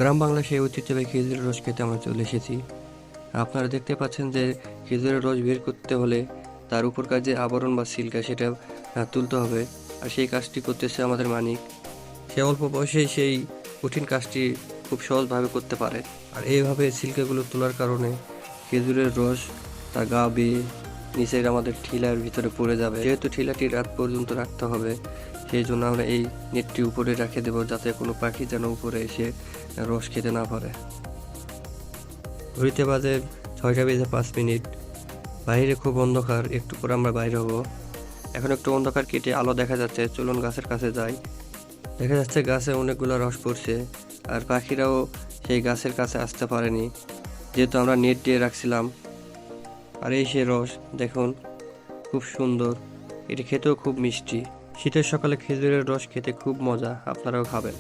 গ্রাম বাংলা সেই ঐতিহ্যবাহী খেজুরের রস খেতে আমরা চলে এসেছি। আপনারা দেখতে পাচ্ছেন যে খেজুরের রস বের করতে হলে তার উপরকার যে আবরণ বা সিল্কা সেটা তুলতে হবে। আর সেই কাজটি করতেছে আমাদের মানিক। সে অল্প বয়সেই সেই কঠিন কাজটি খুব সহজভাবে করতে পারে। আর এইভাবে সিল্কাগুলো তোলার কারণে খেজুরের রস তার গা বেয়ে নিচের আমাদের ঠিলার ভিতরে পড়ে যাবে। যেহেতু ঠিলাটি রাত পর্যন্ত রাখতে হবে, সেই জন্য আমরা এই নেটটি উপরে রেখে দেবো, যাতে কোনো পাখি যেন উপরে এসে রস খেতে না পারে। ঘড়িতে বাজে 6টা বেজে 5 মিনিট। বাইরে খুব অন্ধকার, একটু পরে আমরা বাইরে হব। এখন একটু অন্ধকার কেটে আলো দেখা যাচ্ছে, চলুন গাছের কাছে যাই। দেখা যাচ্ছে গাছে অনেকগুলো রস পড়ছে, আর পাখিরাও সেই গাছের কাছে আসতে পারেনি, যেহেতু আমরা নেট দিয়ে রাখছিলাম। আর এই সে রস দেখুন, খুব সুন্দর। এটি খেতেও খুব মিষ্টি। শীতের সকালে খেজুরের রস খেতে খুব মজা, আপনারাও খাবেন।